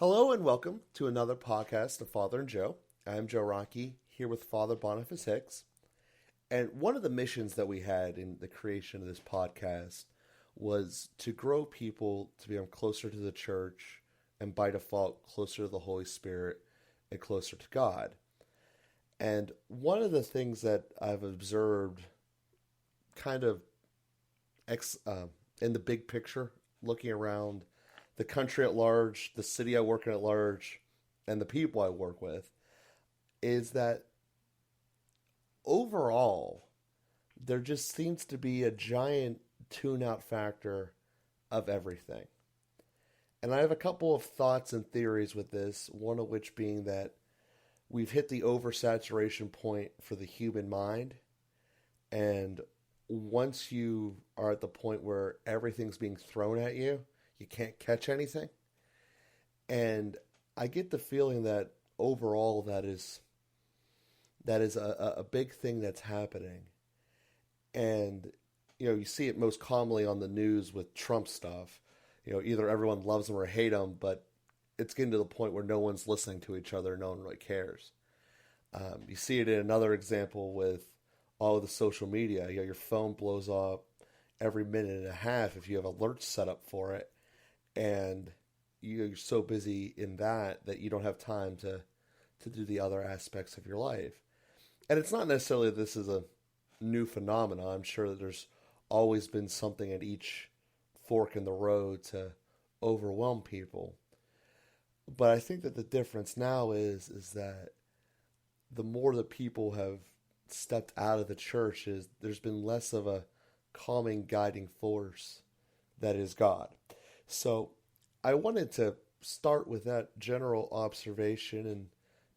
Hello and welcome to another podcast of Father and Joe. I'm Joe Rocky here with Father Boniface Hicks. And one of the missions that we had in the creation of this podcast was to grow people to become closer to the church and by default closer to the Holy Spirit and closer to God. And one of the things that I've observed kind of in the big picture, looking around the country at large, the city I work in at large, and the people I work with, is that overall, there just seems to be a giant tune-out factor of everything. And I have a couple of thoughts and theories with this, one of which being that we've hit the oversaturation point for the human mind, and once you are at the point where everything's being thrown at you, you can't catch anything. And I get the feeling that overall that is a big thing that's happening. And you see it most commonly on the news with Trump stuff. Either everyone loves him or hate him, but it's getting to the point where no one's listening to each other. No one really cares. You see it in another example with all of the social media. Your phone blows up every minute and a half if you have alerts set up for it. And you're so busy in that you don't have time to do the other aspects of your life. And it's not necessarily that this is a new phenomenon. I'm sure that there's always been something at each fork in the road to overwhelm people. But I think that the difference now is that the more that people have stepped out of the church, there's been less of a calming, guiding force that is God. So I wanted to start with that general observation and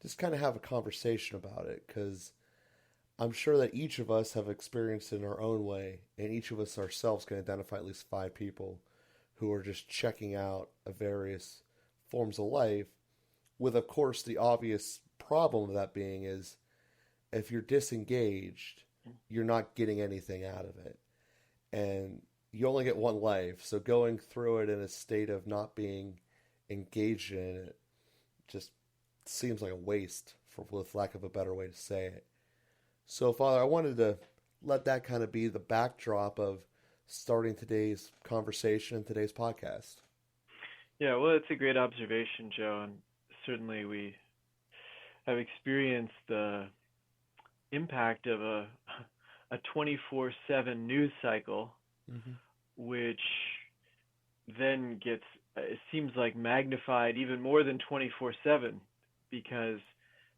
just kind of have a conversation about it, because I'm sure that each of us have experienced it in our own way, and each of us ourselves can identify at least 5 people who are just checking out of various forms of life, with, of course, the obvious problem of that being is if you're disengaged, you're not getting anything out of it. And you only get one life, so going through it in a state of not being engaged in it just seems like a waste, with lack of a better way to say it. So, Father, I wanted to let that kind of be the backdrop of starting today's conversation and today's podcast. Yeah, well, it's a great observation, Joe, and certainly we have experienced the impact of a 24/7 news cycle, which then gets, it seems like, magnified even more than 24/7 because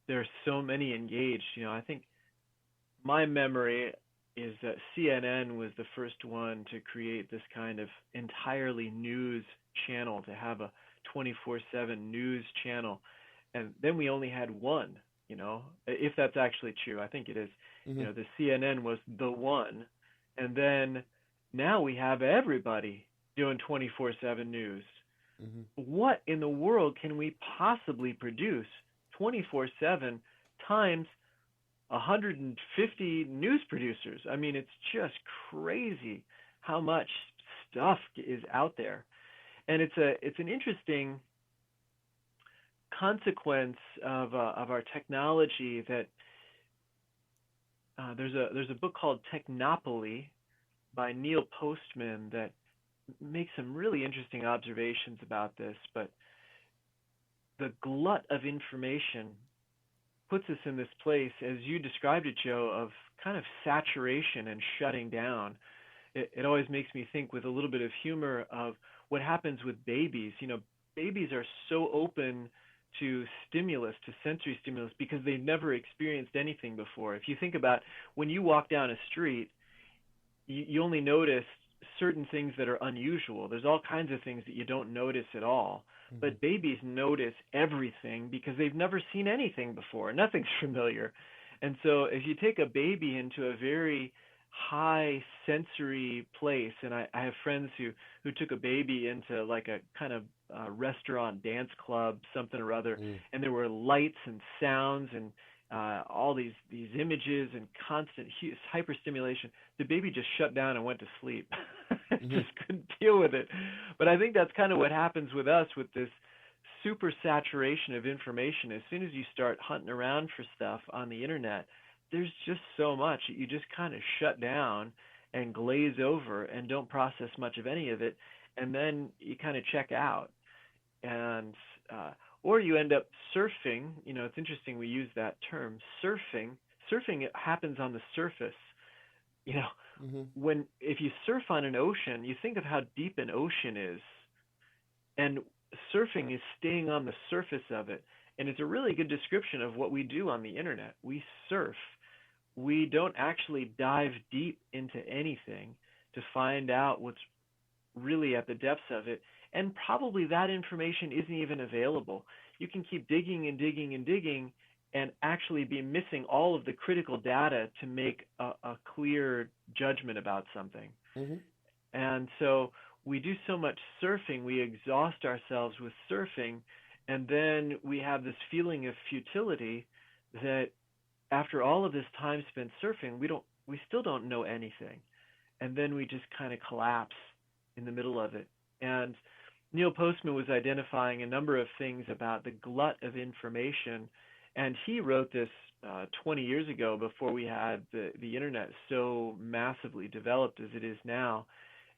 there are so many engaged. I think my memory is that CNN was the first one to create this kind of entirely news channel, to have a 24/7 news channel. And then we only had one, if that's actually true. I think it is. The CNN was the one. And then now we have everybody doing 24/7 news. What in the world can we possibly produce 24/7 times 150 news producers? I mean, it's just crazy how much stuff is out there. And it's an interesting consequence of our technology that there's a book called Technopoly by Neil Postman that makes some really interesting observations about this. But the glut of information puts us in this place, as you described it, Joe, of kind of saturation and shutting down. It always makes me think with a little bit of humor of what happens with babies. Babies are so open to stimulus, to sensory stimulus, because they've never experienced anything before. If you think about when you walk down a street, you only notice certain things that are unusual. There's all kinds of things that you don't notice at all. But babies notice everything because they've never seen anything before. Nothing's familiar. And so if you take a baby into a very high sensory place, and I have friends who took a baby into like a kind of restaurant dance club, something or other, and there were lights and sounds and all these images and constant hyperstimulation. The baby just shut down and went to sleep. Just couldn't deal with it. But I think that's kind of what happens with us, with this super saturation of information. As soon as you start hunting around for stuff on the internet, there's just so much that you just kind of shut down and glaze over and don't process much of any of it, and then you kind of check out. And or you end up surfing. It's interesting we use that term, surfing. Surfing, it happens on the surface. you know Mm-hmm. when if you surf on an ocean, you think of how deep an ocean is, and surfing is staying on the surface of it. And it's a really good description of what we do on the internet. We surf. We don't actually dive deep into anything to find out what's really at the depths of it. And probably that information isn't even available. You can keep digging and digging and digging and actually be missing all of the critical data to make a clear judgment about something. Mm-hmm. And so we do so much surfing, we exhaust ourselves with surfing, and then we have this feeling of futility that after all of this time spent surfing, we still don't know anything. And then we just kind of collapse in the middle of it. And Neil Postman was identifying a number of things about the glut of information, and he wrote this 20 years ago, before we had the internet so massively developed as it is now.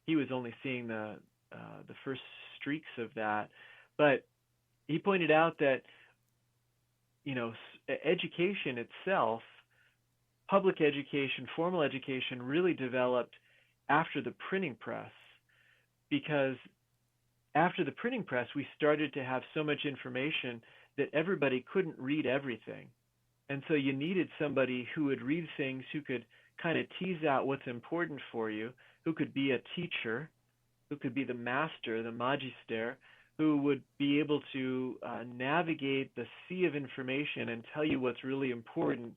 He was only seeing the first streaks of that, but he pointed out that education itself, public education, formal education, really developed after the printing press, because after the printing press, we started to have so much information that everybody couldn't read everything. And so you needed somebody who would read things, who could kind of tease out what's important for you, who could be a teacher, who could be the master, the magister, who would be able to navigate the sea of information and tell you what's really important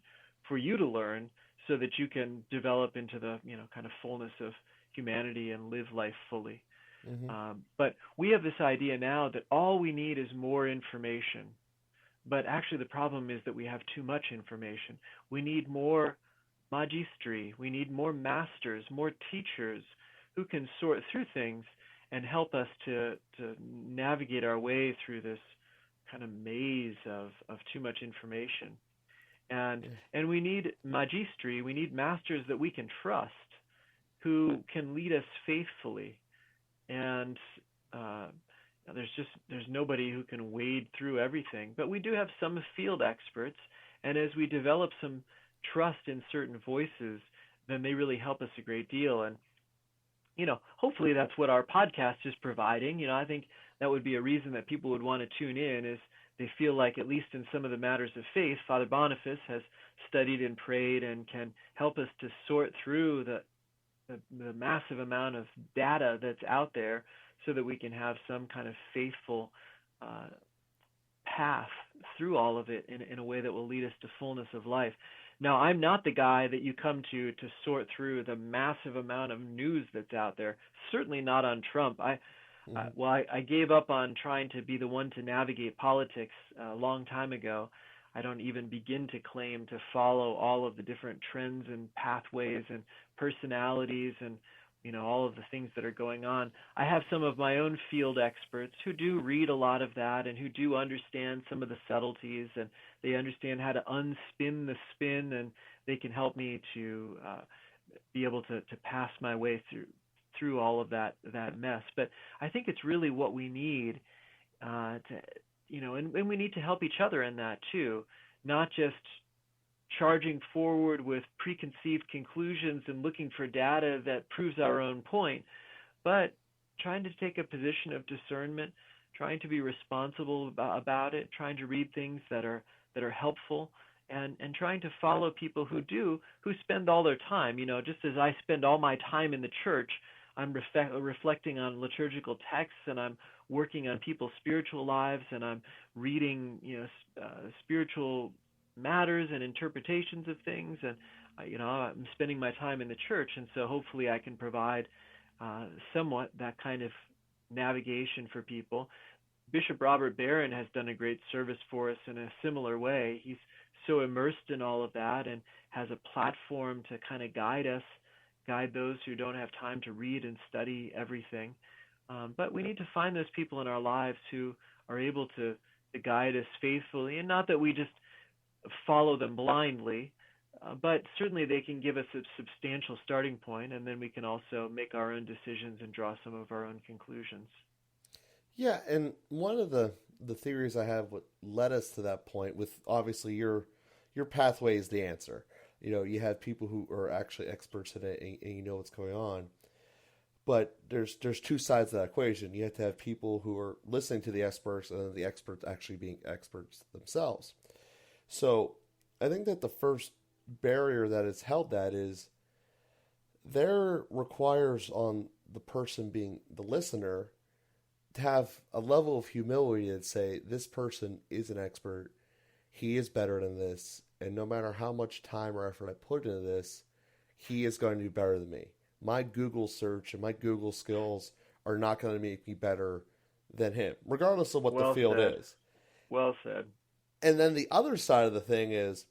for you to learn, so that you can develop into the kind of fullness of humanity and live life fully. Mm-hmm. But we have this idea now that all we need is more information. But actually the problem is that we have too much information. We need more magistri. We need more masters, more teachers who can sort through things and help us to navigate our way through this kind of maze of too much information. And we need magistri, we need masters that we can trust, who can lead us faithfully. And there's nobody who can wade through everything, but we do have some field experts, and as we develop some trust in certain voices, then they really help us a great deal. And hopefully that's what our podcast is providing. I think that would be a reason that people would want to tune in, is they feel like, at least in some of the matters of faith, Father Boniface has studied and prayed and can help us to sort through the massive amount of data that's out there, so that we can have some kind of faithful path through all of it in a way that will lead us to fullness of life. Now, I'm not the guy that you come to sort through the massive amount of news that's out there. Certainly not on Trump. I gave up on trying to be the one to navigate politics a long time ago. I don't even begin to claim to follow all of the different trends and pathways and personalities and all of the things that are going on. I have some of my own field experts who do read a lot of that and who do understand some of the subtleties, and they understand how to unspin the spin, and they can help me to be able to pass my way through all of that mess. But I think it's really what we need and we need to help each other in that too, not just charging forward with preconceived conclusions and looking for data that proves our own point, but trying to take a position of discernment, trying to be responsible about it, trying to read things that are helpful, and trying to follow people who spend all their time. Just as I spend all my time in the church, I'm reflecting on liturgical texts, and I'm working on people's spiritual lives, and I'm reading spiritual matters and interpretations of things, and I'm spending my time in the church, and so hopefully I can provide somewhat that kind of navigation for people. Bishop Robert Barron has done a great service for us in a similar way. He's so immersed in all of that and has a platform to kind of guide those who don't have time to read and study everything. But we need to find those people in our lives who are able to guide us faithfully, and not that we just follow them blindly, but certainly they can give us a substantial starting point, and then we can also make our own decisions and draw some of our own conclusions. Yeah, and one of the theories I have what led us to that point with obviously your pathway is the answer. You know, you have people who are actually experts in it and you know what's going on. But there's two sides of that equation. You have to have people who are listening to the experts and then the experts actually being experts themselves. So I think that the first barrier that is held that is there requires on the person being the listener to have a level of humility to say this person is an expert, he is better than this, and no matter how much time or effort I put into this, he is going to do better than me. My Google search and my Google skills are not going to make me better than him, regardless of what the Well field said. is. Well said. And then the other side of the thing is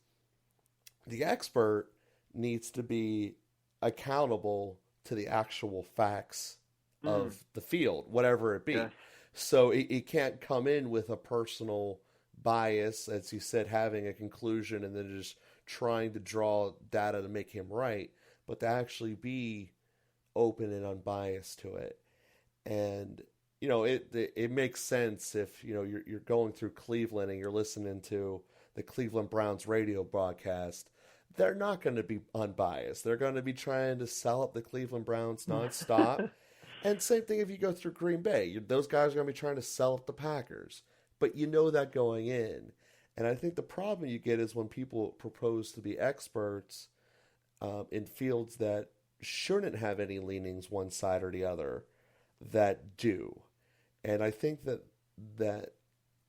the expert needs to be accountable to the actual facts Mm, of the field, whatever it be. yes. So it can't come in with a personal bias, as you said, having a conclusion and then just trying to draw data to make him right, but to actually be open and unbiased to it. And it makes sense if you're going through Cleveland and you're listening to the Cleveland Browns radio broadcast. They're not going to be unbiased. They're going to be trying to sell up the Cleveland Browns nonstop. And same thing if you go through Green Bay. Those guys are going to be trying to sell up the Packers. But you know that going in. And I think the problem you get is when people propose to be experts in fields that shouldn't have any leanings one side or the other that do. And I think that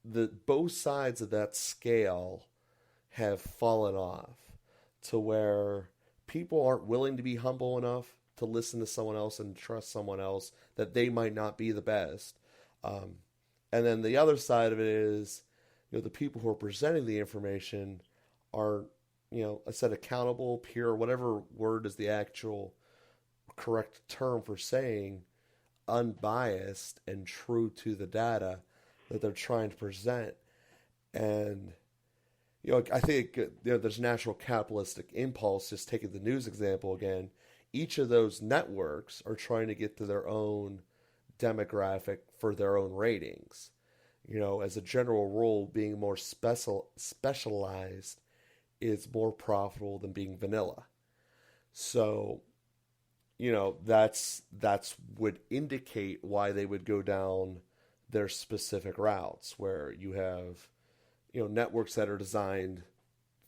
the both sides of that scale have fallen off to where people aren't willing to be humble enough to listen to someone else and trust someone else that they might not be the best. And then the other side of it is, the people who are presenting the information are, I said accountable, pure, whatever word is the actual correct term for saying unbiased and true to the data that they're trying to present. And I think there's natural capitalistic impulse. Just taking the news example again, each of those networks are trying to get to their own demographic for their own ratings. As a general rule, being more specialized is more profitable than being vanilla. So that's would indicate why they would go down their specific routes, where you have networks that are designed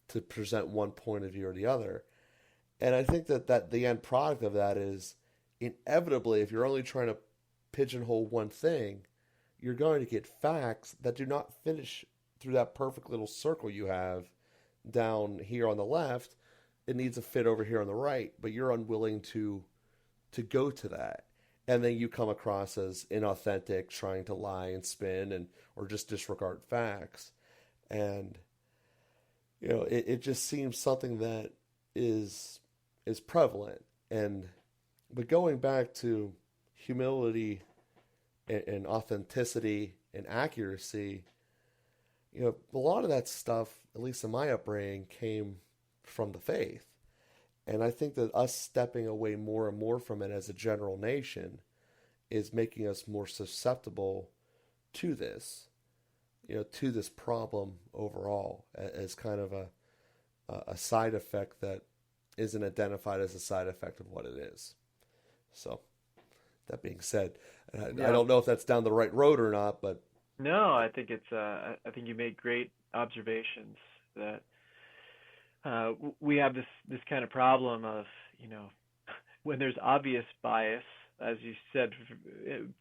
to present one point of view or the other. And I think that the end product of that is inevitably, if you're only trying to pigeonhole one thing, you're going to get facts that do not finish through that perfect little circle you have down here on the left. It needs a fit over here on the right, but you're unwilling to go to that. And then you come across as inauthentic, trying to lie and spin and or just disregard facts. And it just seems something that is prevalent. But going back to humility and authenticity and accuracy, a lot of that stuff, at least in my upbringing, came from the faith. And I think that us stepping away more and more from it as a general nation is making us more susceptible to this, to this problem overall, as kind of a side effect that isn't identified as a side effect of what it is. So, that being said, I don't know if that's down the right road or not, but No, I think it's. I think you made great observations that we have this kind of problem of when there's obvious bias, as you said,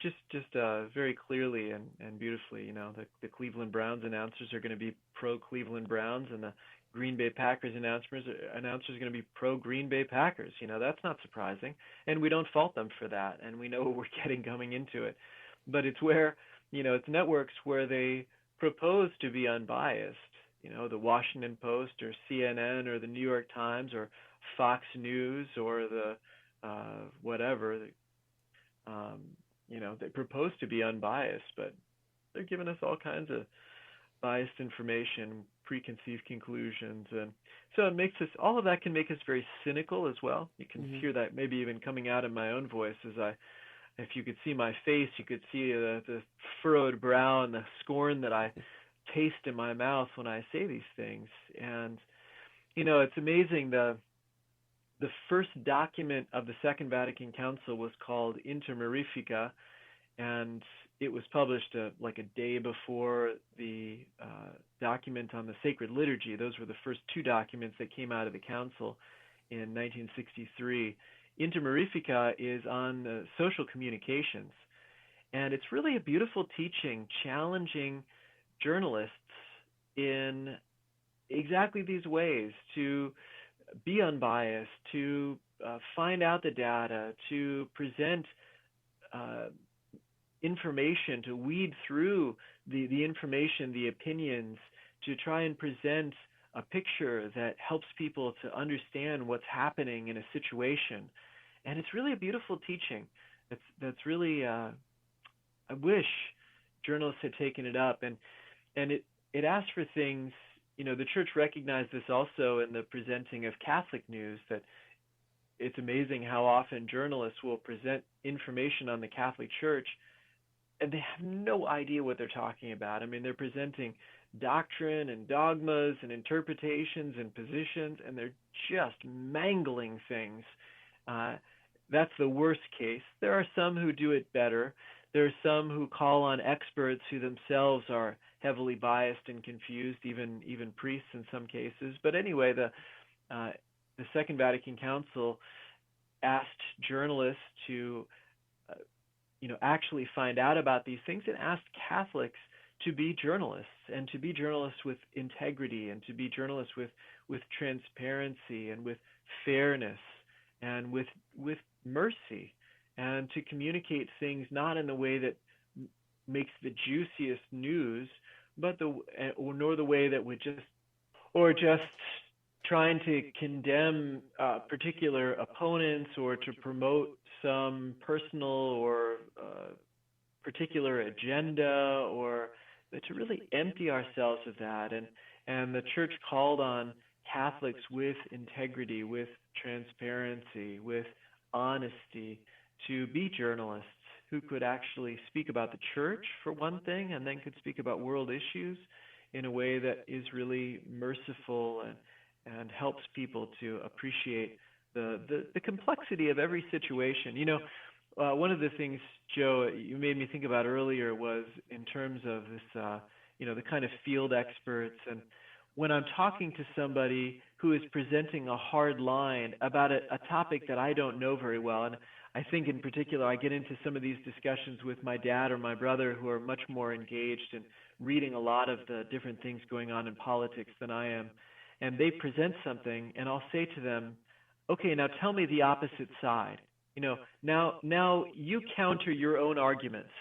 just very clearly and beautifully. The Cleveland Browns announcers are going to be pro Cleveland Browns, and the Green Bay Packers announcers are going to be pro Green Bay Packers. That's not surprising, and we don't fault them for that, and we know what we're getting coming into it. But it's where it's networks where they propose to be unbiased. The Washington Post or CNN or the New York Times or Fox News or the whatever. They propose to be unbiased, but they're giving us all kinds of biased information, preconceived conclusions, and so it makes us, all of that can make us very cynical as well. You can Mm-hmm. hear that maybe even coming out in my own voice as I, if you could see my face, you could see the furrowed brow and the scorn that I taste in my mouth when I say these things. And it's amazing. The first document of the Second Vatican Council was called Inter Mirifica, and it was published like a day before the document on the sacred liturgy. Those were the first two documents that came out of the council in 1963. Inter Mirifica is on social communications, and it's really a beautiful teaching challenging journalists in exactly these ways to be unbiased, to find out the data, to present information, to weed through the information, the opinions, to try and present a picture that helps people to understand what's happening in a situation. And it's really a beautiful teaching. That's really I wish journalists had taken it up, and it asks for things. The church recognized this also in the presenting of Catholic news, that it's amazing how often journalists will present information on the Catholic Church and they have no idea what they're talking about. I mean, they're presenting doctrine and dogmas and interpretations and positions, and they're just mangling things. That's the worst case. There are some who do it better. There are some who call on experts who themselves are heavily biased and confused, even priests in some cases. But anyway, the Second Vatican Council asked journalists to actually find out about these things, and asked Catholics to be journalists, and to be journalists with integrity, and to be journalists with transparency and with fairness and with mercy, and to communicate things not in the way that makes the juiciest news, but nor the way that would just trying to condemn particular opponents, or to promote some personal or particular agenda, or to really empty ourselves of that. And the church called on Catholics with integrity, with transparency, with honesty, to be journalists who could actually speak about the church for one thing, and then could speak about world issues in a way that is really merciful and helps people to appreciate the complexity of every situation. One of the things, Joe, you made me think about earlier was in terms of this, the kind of field experts. And when I'm talking to somebody who is presenting a hard line about a topic that I don't know very well, and I think in particular I get into some of these discussions with my dad or my brother, who are much more engaged and reading a lot of the different things going on in politics than I am, and they present something, and I'll say to them, okay, now tell me the opposite side. Now you counter your own arguments.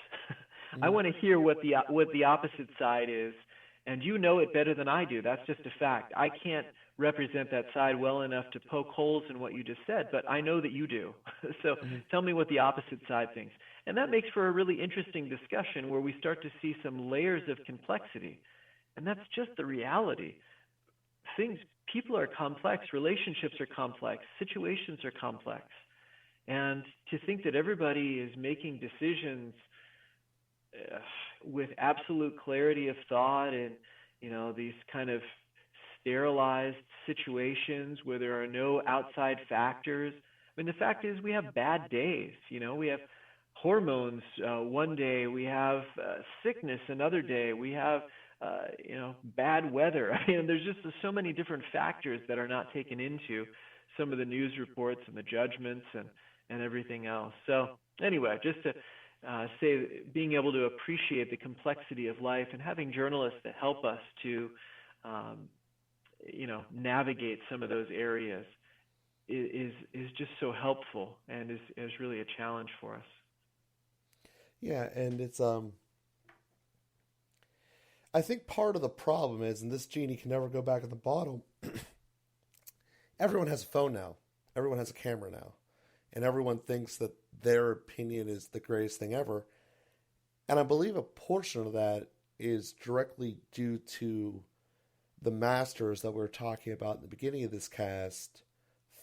I want to hear what the opposite side is, and you know it better than I do. That's just a fact. I can't represent that side well enough to poke holes in what you just said, but I know that you do. So tell me what the opposite side thinks. And that makes for a really interesting discussion where we start to see some layers of complexity. And that's just the reality. People are complex, relationships are complex, situations are complex. And to think that everybody is making decisions with absolute clarity of thought, and these kind of sterilized situations where there are no outside factors. I mean, the fact is we have bad days. We have hormones one day, we have sickness another day, we have bad weather. I mean, there's just so many different factors that are not taken into some of the news reports and the judgments and everything else. So anyway, just to say, being able to appreciate the complexity of life and having journalists that help us to, navigate some of those areas is just so helpful, and is really a challenge for us. Yeah, and it's I think part of the problem is, and this genie can never go back in the bottle, everyone has a phone now. Everyone has a camera now. And everyone thinks that their opinion is the greatest thing ever. And I believe a portion of that is directly due to the masters that we were talking about in the beginning of this cast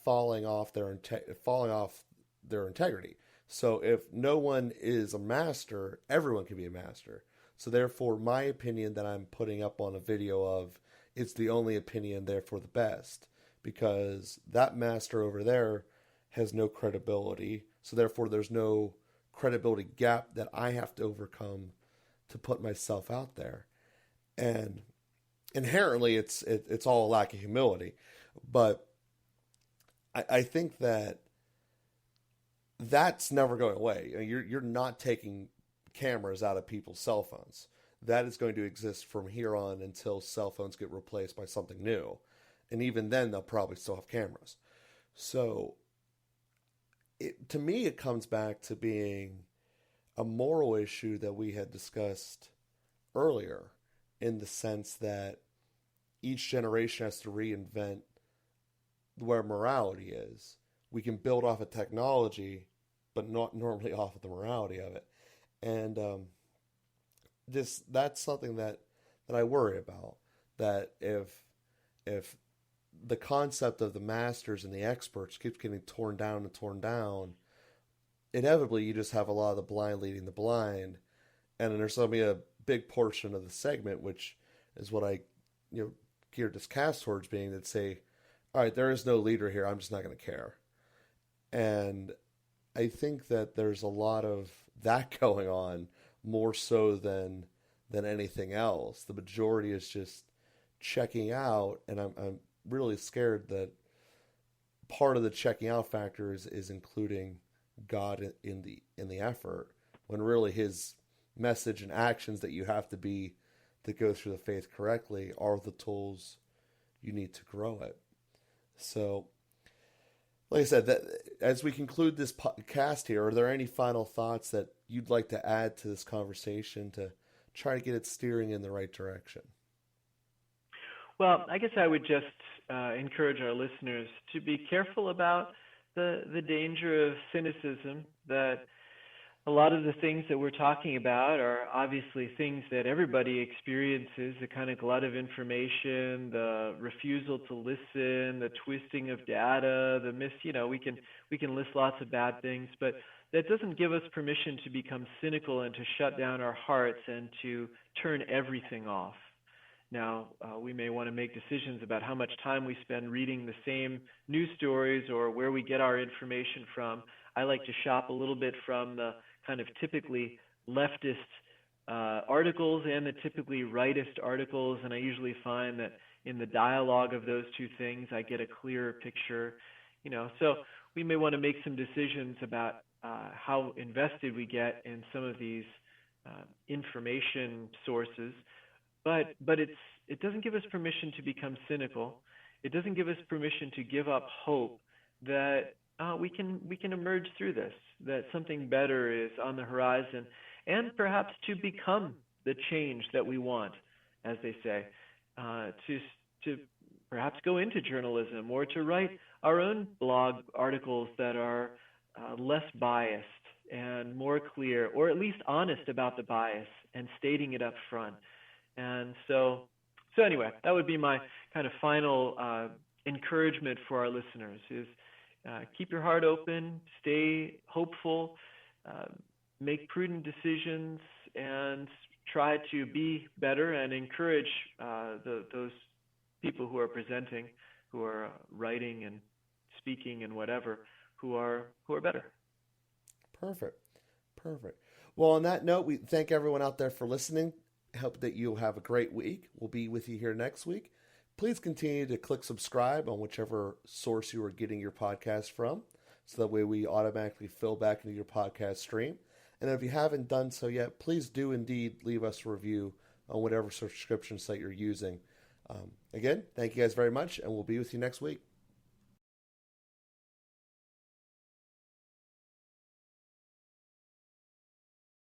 falling off their integrity. So if no one is a master, everyone can be a master. So therefore, my opinion that I'm putting up on a video of is the only opinion, therefore the best, because that master over there has no credibility. So therefore, there's no credibility gap that I have to overcome to put myself out there. And inherently, it's all a lack of humility. But I think that that's never going away. You're not taking cameras out of people's cell phones. That is going to exist from here on until cell phones get replaced by something new. And even then, they'll probably still have cameras. So, to me, it comes back to being a moral issue that we had discussed earlier, in the sense that each generation has to reinvent where morality is. We can build off of technology, but not normally off of the morality of it. And that's something that I worry about. That if the concept of the masters and the experts keeps getting torn down, inevitably you just have a lot of the blind leading the blind. And then there's going to be a big portion of the segment, which is what I geared this cast towards, being that say, all right, there is no leader here, I'm just not going to care. And I think that there's a lot of that going on, more so than anything else. The majority is just checking out, and I'm really scared that part of the checking out factor is including God in the effort, when really his message and actions that you have to go through the faith correctly are the tools you need to grow it. So, like I said, that as we conclude this podcast here, are there any final thoughts that you'd like to add to this conversation to try to get it steering in the right direction? Well, I guess I would just encourage our listeners to be careful about the danger of cynicism, that a lot of the things that we're talking about are obviously things that everybody experiences, the kind of glut of information, the refusal to listen, the twisting of data, we can list lots of bad things, but that doesn't give us permission to become cynical and to shut down our hearts and to turn everything off. Now, we may want to make decisions about how much time we spend reading the same news stories or where we get our information from. I like to shop a little bit from the kind of typically leftist articles and the typically rightist articles, and I usually find that in the dialogue of those two things, I get a clearer picture. So we may want to make some decisions about how invested we get in some of these information sources. But it doesn't give us permission to become cynical. It doesn't give us permission to give up hope that we can emerge through this, that something better is on the horizon, and perhaps to become the change that we want, as they say, to perhaps go into journalism or to write our own blog articles that are less biased and more clear, or at least honest about the bias and stating it up front. And so anyway, that would be my kind of final encouragement for our listeners is keep your heart open, stay hopeful, make prudent decisions, and try to be better and encourage those people who are presenting, who are writing and speaking and whatever, who are better. Perfect. Well, on that note, we thank everyone out there for listening. Hope that you'll have a great week. We'll be with you here next week. Please continue to click subscribe on whichever source you are getting your podcast from, so that way we automatically fill back into your podcast stream. And if you haven't done so yet, please do indeed leave us a review on whatever subscription site you're using. Again, thank you guys very much, and we'll be with you next week.